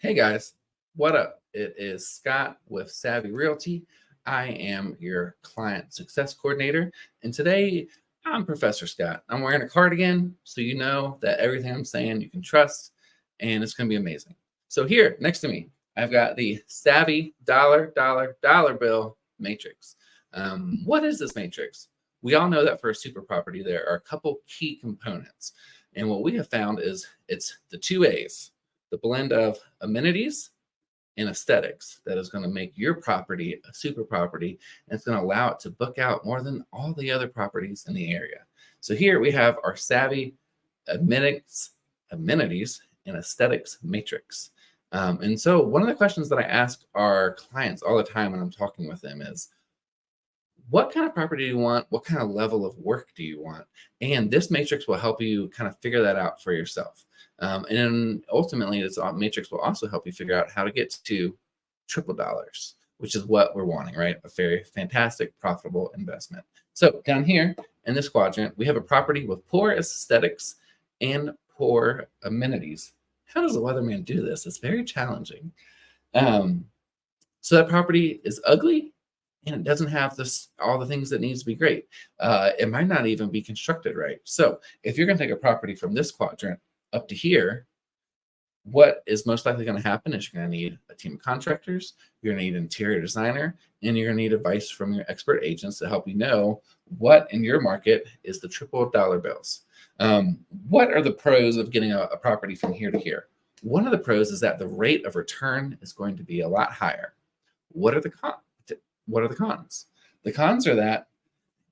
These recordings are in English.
Hey guys, what up? It is Scott with Savvy Realty. I am your client success coordinator, and today I'm Professor Scott. I'm wearing a cardigan, so you know that everything I'm saying you can trust, and it's going to be amazing. So, here next to me, I've got the Savvy dollar bill matrix. What is this matrix? We all know that for a super property, there are a couple key components, and what we have found is it's the two A's, the blend of amenities and aesthetics that is going to make your property a super property, and it's going to allow it to book out more than all the other properties in the area. So here we have our savvy amenities and aesthetics matrix. And so one of the questions that I ask our clients all the time when I'm talking with them is, what kind of property do you want? What kind of level of work do you want? And this matrix will help you kind of figure that out for yourself. And ultimately, this matrix will also help you figure out how to get to triple dollars, which is what we're wanting, right? A very fantastic, profitable investment. So down here in this quadrant, we have a property with poor aesthetics and poor amenities. How does a weatherman do this? It's very challenging. Um, so that property is ugly and it doesn't have all the things that needs to be great. It might not even be constructed right. So if you're going to take a property from this quadrant up to here, what is most likely going to happen is you're going to need a team of contractors, you're going to need an interior designer, and you're going to need advice from your expert agents to help you know what in your market is the triple dollar bills. What are the pros of getting a property from here to here? One of the pros is that the rate of return is going to be a lot higher. What are the cons? What are the cons? The cons are that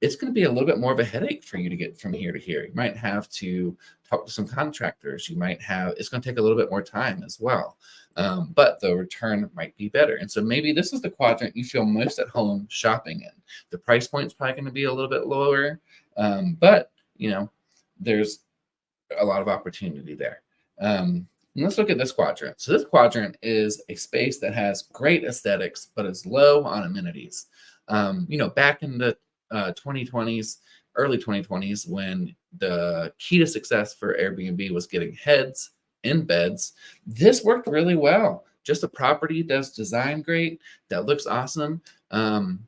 it's going to be a little bit more of a headache for you to get from here to here. You might have to talk to some contractors. It's going to take a little bit more time as well. But the return might be better. And so maybe this is the quadrant you feel most at home shopping in. The price point is probably going to be a little bit lower, but there's a lot of opportunity there. And let's look at this quadrant. So this quadrant is a space that has great aesthetics, but is low on amenities. Back in the 2020s, early 2020s, when the key to success for Airbnb was getting heads in beds, this worked really well. Just a property that's designed great, that looks awesome. And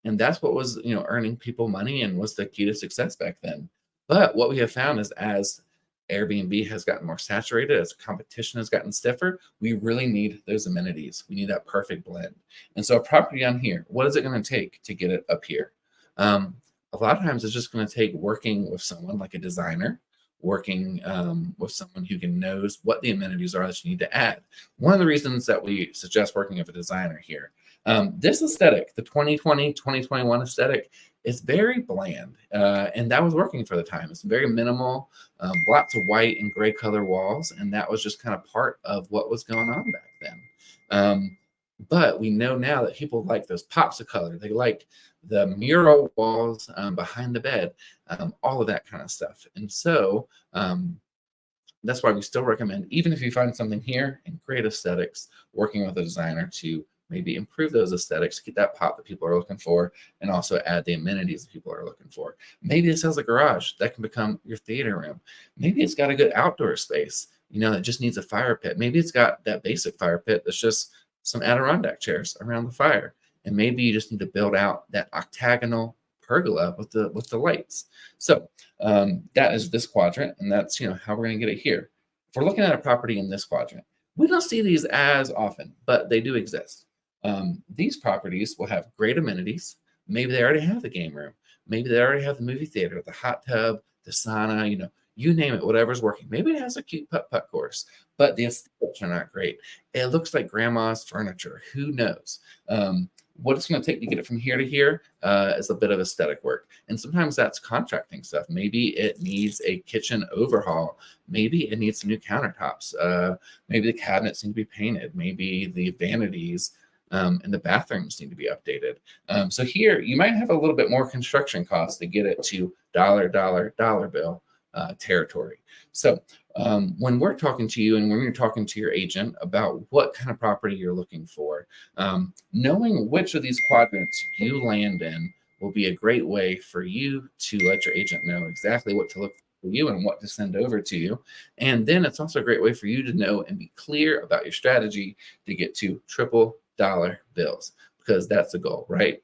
that's what was, earning people money and was the key to success back then. But what we have found is as Airbnb has gotten more saturated, as competition has gotten stiffer, we really need those amenities. We need that perfect blend. And so a property on here, what is it going to take to get it up here? A lot of times it's just going to take working with someone like a designer, working with someone who knows what the amenities are that you need to add. One of the reasons that we suggest working with a designer here, this aesthetic, the 2020, 2021 aesthetic, is very bland, and that was working for the time. It's very minimal, lots of white and gray color walls, and that was just kind of part of what was going on back then. But we know now that people like those pops of color. They like the mural walls behind the bed, all of that kind of stuff. And so that's why we still recommend, even if you find something here in great aesthetics, working with a designer to maybe improve those aesthetics, get that pop that people are looking for, and also add the amenities that people are looking for. Maybe this has a garage that can become your theater room. Maybe it's got a good outdoor space, that just needs a fire pit. Maybe it's got that basic fire pit that's just some Adirondack chairs around the fire. And maybe you just need to build out that octagonal pergola with the lights. So that is this quadrant, and that's how we're going to get it here. If we're looking at a property in this quadrant, we don't see these as often, but they do exist. These properties will have great amenities. Maybe they already have the game room. Maybe they already have the movie theater, the hot tub, the sauna, you name it, whatever's working. Maybe it has a cute putt-putt course, but the aesthetics are not great. It looks like grandma's furniture. Who knows? What it's going to take to get it from here to here is a bit of aesthetic work. And sometimes that's contracting stuff. Maybe it needs a kitchen overhaul. Maybe it needs some new countertops. Maybe the cabinets need to be painted. Maybe the vanities and the bathrooms need to be updated. So here you might have a little bit more construction costs to get it to dollar bill territory. So when we're talking to you and when you're talking to your agent about what kind of property you're looking for, knowing which of these quadrants you land in will be a great way for you to let your agent know exactly what to look for you and what to send over to you. And then it's also a great way for you to know and be clear about your strategy to get to triple dollar bills, because that's the goal, right?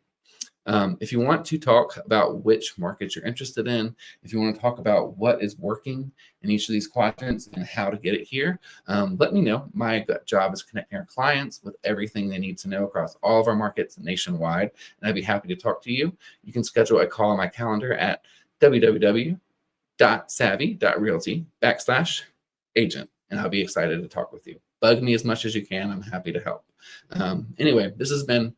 If you want to talk about which markets you're interested in, if you want to talk about what is working in each of these quadrants and how to get it here, let me know. My job is connecting our clients with everything they need to know across all of our markets nationwide, and I'd be happy to talk to you. You can schedule a call on my calendar at www.savvy.realty/agent, and I'll be excited to talk with you. Bug me as much as you can. I'm happy to help. Anyway, this has been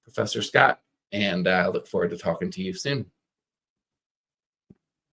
Professor Scott, and I look forward to talking to you soon.